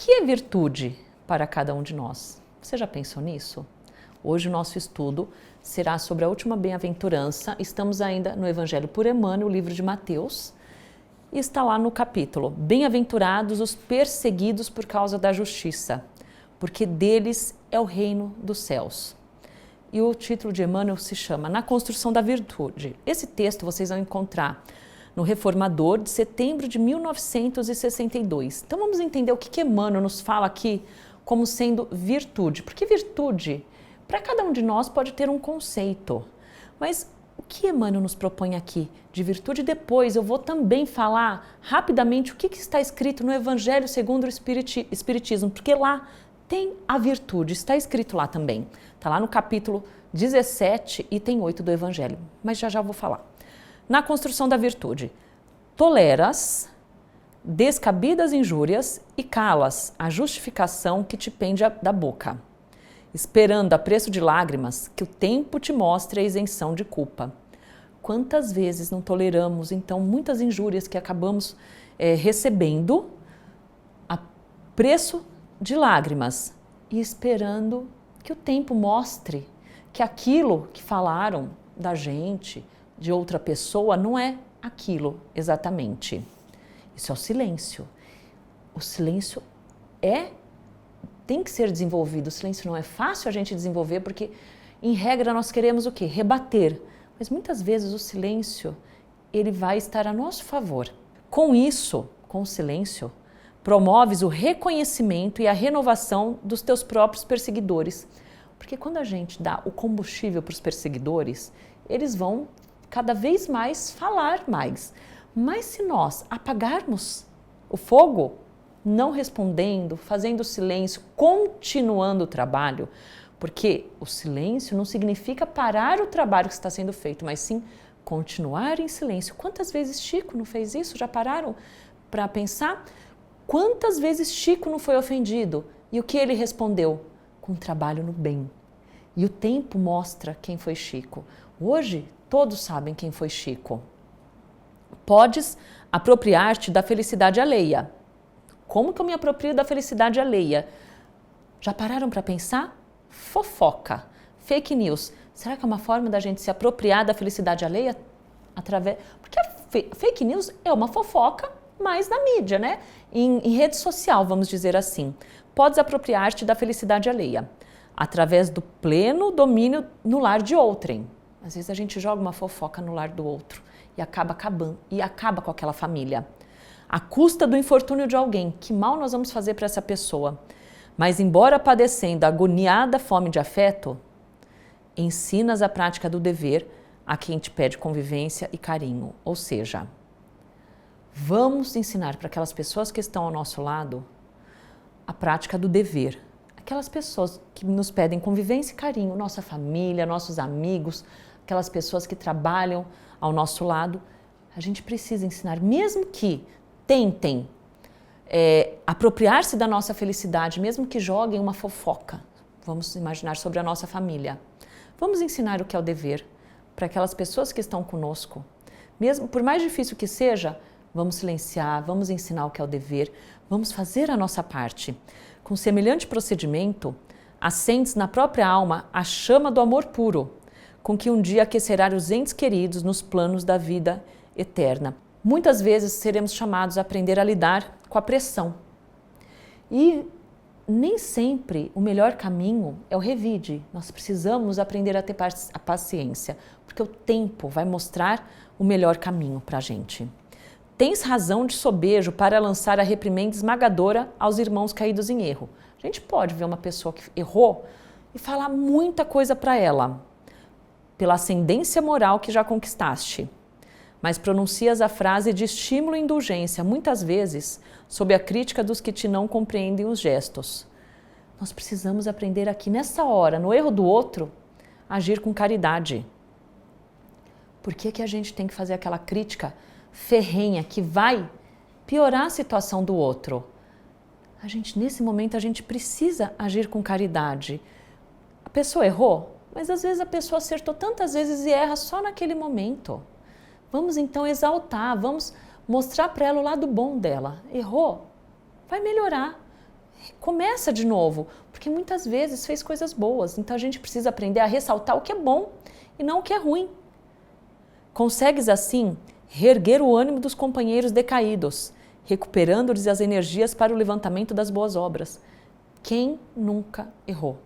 que é virtude para cada um de nós? Você já pensou nisso? Hoje o nosso estudo será sobre a última bem-aventurança. Estamos ainda no Evangelho por Emmanuel, o livro de Mateus, e está lá no capítulo: Bem-aventurados os perseguidos por causa da justiça, porque deles é o reino dos céus. E o título de Emmanuel se chama Na Construção da Virtude. Esse texto vocês vão encontrar no Reformador, de setembro de 1962. Então vamos entender o que Emmanuel nos fala aqui como sendo virtude. Porque virtude, para cada um de nós, pode ter um conceito. Mas o que Emmanuel nos propõe aqui de virtude? Depois eu vou também falar rapidamente o que está escrito no Evangelho segundo o Espiritismo, porque lá tem a virtude, está escrito lá também. Está lá no capítulo 17, item 8 do Evangelho, mas já vou falar. Na construção da virtude: toleras descabidas injúrias e calas a justificação que te pende da boca, esperando a preço de lágrimas que o tempo te mostre a isenção de culpa. Quantas vezes não toleramos, então, muitas injúrias que acabamos recebendo a preço de lágrimas e esperando que o tempo mostre que aquilo que falaram da gente, de outra pessoa, não é aquilo exatamente. Isso é o silêncio. O silêncio tem que ser desenvolvido. O silêncio não é fácil a gente desenvolver porque, em regra, nós queremos o quê? Rebater. Mas muitas vezes o silêncio, ele vai estar a nosso favor. Com isso, com o silêncio, promoves o reconhecimento e a renovação dos teus próprios perseguidores. Porque quando a gente dá o combustível para os perseguidores, eles vão cada vez mais falar mais. Mas se nós apagarmos o fogo, não respondendo, fazendo silêncio, continuando o trabalho, porque o silêncio não significa parar o trabalho que está sendo feito, mas sim continuar em silêncio. Quantas vezes Chico não fez isso? Já pararam para pensar? Quantas vezes Chico não foi ofendido? E o que ele respondeu? Com trabalho no bem. E o tempo mostra quem foi Chico. Hoje, todos sabem quem foi Chico. Podes apropriar-te da felicidade alheia. Como que eu me aproprio da felicidade alheia? Já pararam para pensar? Fofoca, fake news. Será que é uma forma da gente se apropriar da felicidade alheia? Porque a fake news é uma fofoca, mas na mídia, né? Em rede social, vamos dizer assim. Podes apropriar-te da felicidade alheia através do pleno domínio no lar de outrem. Às vezes a gente joga uma fofoca no lar do outro e acaba com aquela família. À custa do infortúnio de alguém, que mal nós vamos fazer para essa pessoa? Mas embora padecendo a agoniada fome de afeto, ensinas a prática do dever a quem te pede convivência e carinho. Ou seja, vamos ensinar para aquelas pessoas que estão ao nosso lado a prática do dever. Aquelas pessoas que nos pedem convivência e carinho, nossa família, nossos amigos, aquelas pessoas que trabalham ao nosso lado, a gente precisa ensinar, mesmo que tentem apropriar-se da nossa felicidade, mesmo que joguem uma fofoca, vamos imaginar sobre a nossa família. Vamos ensinar o que é o dever para aquelas pessoas que estão conosco. Mesmo por mais difícil que seja, vamos silenciar, vamos ensinar o que é o dever, vamos fazer a nossa parte. Com semelhante procedimento, acendes na própria alma a chama do amor puro, com que um dia aquecerá os entes queridos nos planos da vida eterna. Muitas vezes seremos chamados a aprender a lidar com a pressão. E nem sempre o melhor caminho é o revide. Nós precisamos aprender a ter a paciência, porque o tempo vai mostrar o melhor caminho para a gente. Tens razão de sobejo para lançar a reprimenda esmagadora aos irmãos caídos em erro. A gente pode ver uma pessoa que errou e falar muita coisa para ela, pela ascendência moral que já conquistaste. Mas pronuncias a frase de estímulo e indulgência, muitas vezes, sob a crítica dos que te não compreendem os gestos. Nós precisamos aprender aqui, nessa hora, no erro do outro, agir com caridade. Por que a gente tem que fazer aquela crítica ferrenha que vai piorar a situação do outro? Nesse momento, a gente precisa agir com caridade. A pessoa errou, mas às vezes a pessoa acertou tantas vezes e erra só naquele momento. Vamos então exaltar, vamos mostrar para ela o lado bom dela. Errou, vai melhorar. Começa de novo, porque muitas vezes fez coisas boas, então a gente precisa aprender a ressaltar o que é bom e não o que é ruim. Consegues assim reerguer o ânimo dos companheiros decaídos, recuperando-lhes as energias para o levantamento das boas obras. Quem nunca errou?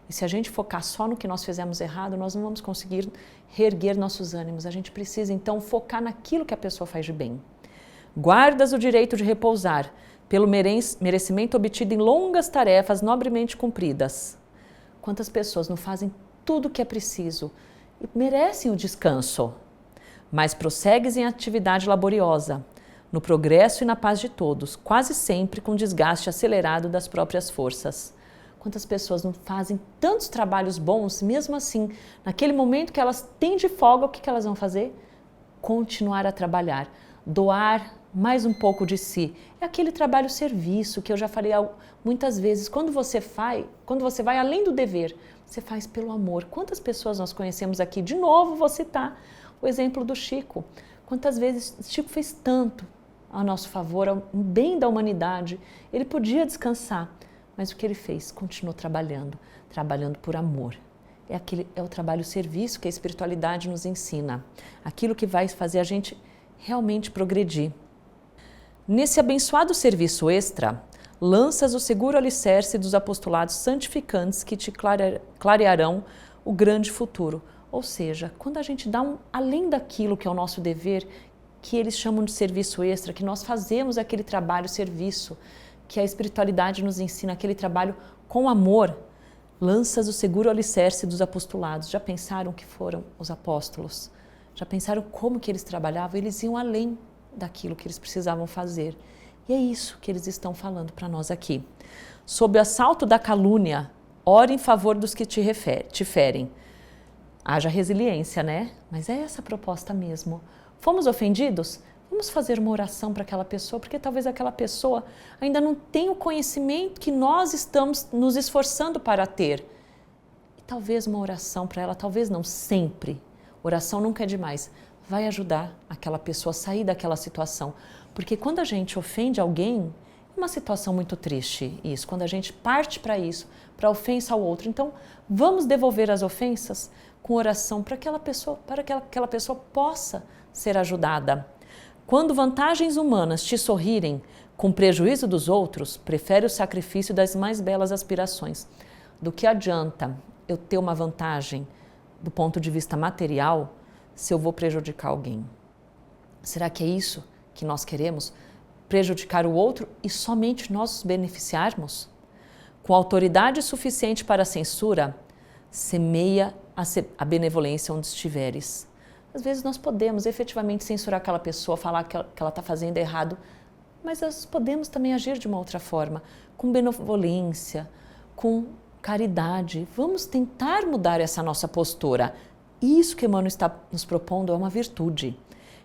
E se a gente focar só no que nós fizemos errado, nós não vamos conseguir reerguer nossos ânimos. A gente precisa então focar naquilo que a pessoa faz de bem. Guardas o direito de repousar, pelo merecimento obtido em longas tarefas nobremente cumpridas. Quantas pessoas não fazem tudo o que é preciso e merecem o descanso, mas prossegues em atividade laboriosa, no progresso e na paz de todos, quase sempre com desgaste acelerado das próprias forças. Quantas pessoas não fazem tantos trabalhos bons, mesmo assim, naquele momento que elas têm de folga, o que elas vão fazer? Continuar a trabalhar, doar mais um pouco de si. É aquele trabalho-serviço que eu já falei muitas vezes. Quando você vai além do dever, você faz pelo amor. Quantas pessoas nós conhecemos aqui? De novo, vou citar o exemplo do Chico. Quantas vezes Chico fez tanto a nosso favor, ao bem da humanidade. Ele podia descansar, mas o que ele fez? Continuou trabalhando por amor. É o trabalho-serviço que a espiritualidade nos ensina. Aquilo que vai fazer a gente realmente progredir. Nesse abençoado serviço extra, lanças o seguro alicerce dos apostolados santificantes que te clarearão o grande futuro. Ou seja, quando a gente dá além daquilo que é o nosso dever, que eles chamam de serviço extra, que nós fazemos aquele trabalho, serviço, que a espiritualidade nos ensina, aquele trabalho com amor, lanças o seguro alicerce dos apostolados. Já pensaram que foram os apóstolos? Já pensaram como que eles trabalhavam? Eles iam além daquilo que eles precisavam fazer. E é isso que eles estão falando para nós aqui. Sob o assalto da calúnia, ore em favor dos que te ferem. Haja resiliência, né? Mas é essa a proposta mesmo. Fomos ofendidos? Vamos fazer uma oração para aquela pessoa, porque talvez aquela pessoa ainda não tenha o conhecimento que nós estamos nos esforçando para ter. E talvez uma oração para ela, talvez não sempre. Oração nunca é demais. Vai ajudar aquela pessoa a sair daquela situação. Porque quando a gente ofende alguém, é uma situação muito triste isso. Quando a gente parte para isso, para a ofensa ao outro. Então, vamos devolver as ofensas com oração para que aquela pessoa possa ser ajudada. Quando vantagens humanas te sorrirem com prejuízo dos outros, prefere o sacrifício das mais belas aspirações. Do que adianta eu ter uma vantagem do ponto de vista material se eu vou prejudicar alguém? Será que é isso que nós queremos? Prejudicar o outro e somente nós nos beneficiarmos? Com autoridade suficiente para a censura, semeia a benevolência onde estiveres. Às vezes nós podemos efetivamente censurar aquela pessoa, falar que ela está fazendo errado, mas nós podemos também agir de uma outra forma, com benevolência, com caridade. Vamos tentar mudar essa nossa postura. Isso que Emmanuel está nos propondo é uma virtude.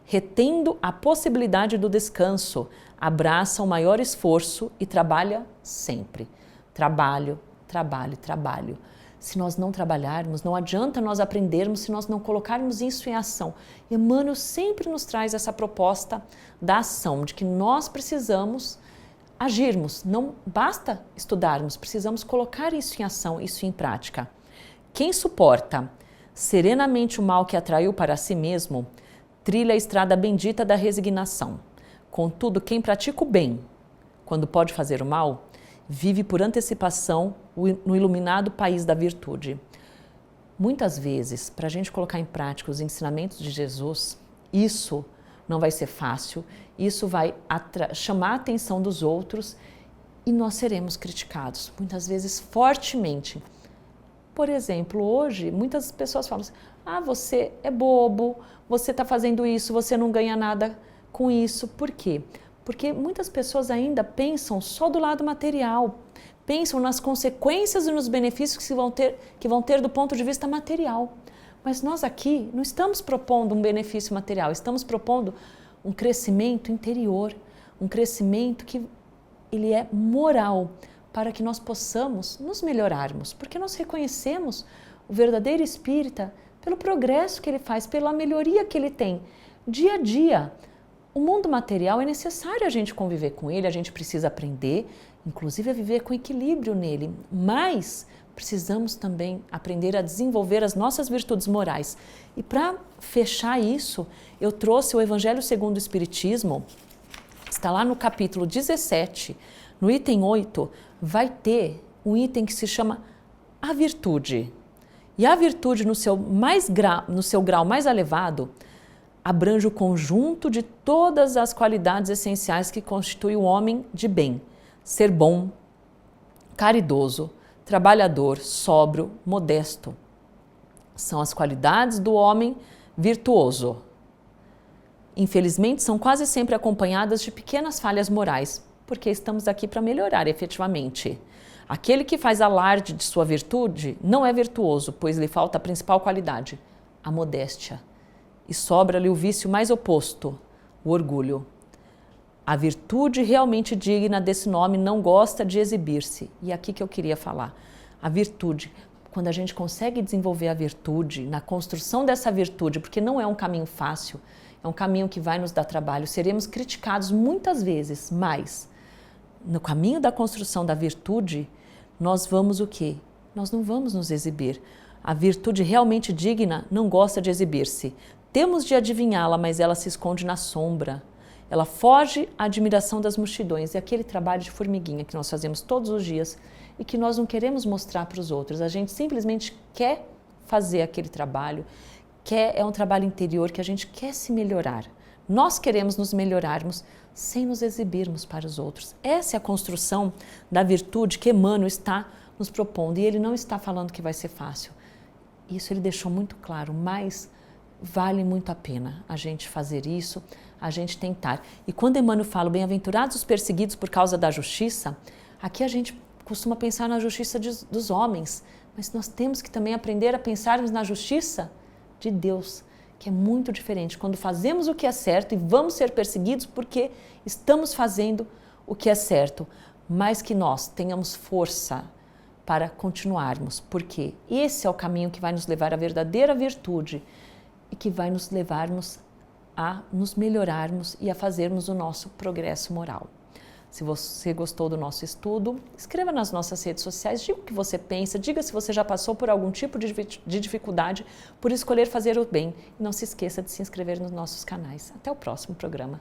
Retendo a possibilidade do descanso, abraça o maior esforço e trabalha sempre. Trabalho, trabalho, trabalho. Se nós não trabalharmos, não adianta nós aprendermos se nós não colocarmos isso em ação. Emmanuel sempre nos traz essa proposta da ação, de que nós precisamos agirmos, não basta estudarmos, precisamos colocar isso em ação, isso em prática. Quem suporta serenamente o mal que atraiu para si mesmo, trilha a estrada bendita da resignação. Contudo, quem pratica o bem, quando pode fazer o mal, vive por antecipação no iluminado país da virtude. Muitas vezes, para a gente colocar em prática os ensinamentos de Jesus, isso não vai ser fácil, isso vai chamar a atenção dos outros e nós seremos criticados, muitas vezes fortemente. Por exemplo, hoje, muitas pessoas falam assim, você é bobo, você está fazendo isso, você não ganha nada com isso. Por quê? Porque muitas pessoas ainda pensam só do lado material, pensam nas consequências e nos benefícios que vão ter do ponto de vista material. Mas nós aqui não estamos propondo um benefício material, estamos propondo um crescimento interior, um crescimento que ele é moral, para que nós possamos nos melhorarmos, porque nós reconhecemos o verdadeiro espírita pelo progresso que ele faz, pela melhoria que ele tem dia a dia. O mundo material é necessário a gente conviver com ele, a gente precisa aprender inclusive a viver com equilíbrio nele, mas precisamos também aprender a desenvolver as nossas virtudes morais. E para fechar isso, eu trouxe o Evangelho segundo o Espiritismo, está lá no capítulo 17, no item 8, vai ter um item que se chama a virtude. E a virtude, no seu grau mais elevado, abrange o conjunto de todas as qualidades essenciais que constituem o homem de bem. Ser bom, caridoso, trabalhador, sóbrio, modesto. São as qualidades do homem virtuoso. Infelizmente, são quase sempre acompanhadas de pequenas falhas morais, porque estamos aqui para melhorar efetivamente. Aquele que faz alarde de sua virtude não é virtuoso, pois lhe falta a principal qualidade, a modéstia. E sobra-lhe o vício mais oposto, o orgulho. A virtude realmente digna desse nome não gosta de exibir-se. E é aqui que eu queria falar. A virtude, quando a gente consegue desenvolver a virtude, na construção dessa virtude, porque não é um caminho fácil, é um caminho que vai nos dar trabalho, seremos criticados muitas vezes, mas no caminho da construção da virtude, nós vamos o quê? Nós não vamos nos exibir. A virtude realmente digna não gosta de exibir-se. Temos de adivinhá-la, mas ela se esconde na sombra. Ela foge à admiração das multidões. É aquele trabalho de formiguinha que nós fazemos todos os dias e que nós não queremos mostrar para os outros. A gente simplesmente quer fazer aquele trabalho, é um trabalho interior que a gente quer se melhorar. Nós queremos nos melhorarmos sem nos exibirmos para os outros. Essa é a construção da virtude que Emmanuel está nos propondo. E ele não está falando que vai ser fácil. Isso ele deixou muito claro, mas vale muito a pena a gente fazer isso, a gente tentar. E quando Emmanuel fala, bem-aventurados os perseguidos por causa da justiça, aqui a gente costuma pensar na justiça dos homens, mas nós temos que também aprender a pensarmos na justiça de Deus, que é muito diferente. Quando fazemos o que é certo e vamos ser perseguidos porque estamos fazendo o que é certo, mas que nós tenhamos força para continuarmos, porque esse é o caminho que vai nos levar à verdadeira virtude e que vai nos levarmos a nos melhorarmos e a fazermos o nosso progresso moral. Se você gostou do nosso estudo, escreva nas nossas redes sociais, diga o que você pensa, diga se você já passou por algum tipo de dificuldade por escolher fazer o bem. E não se esqueça de se inscrever nos nossos canais. Até o próximo programa.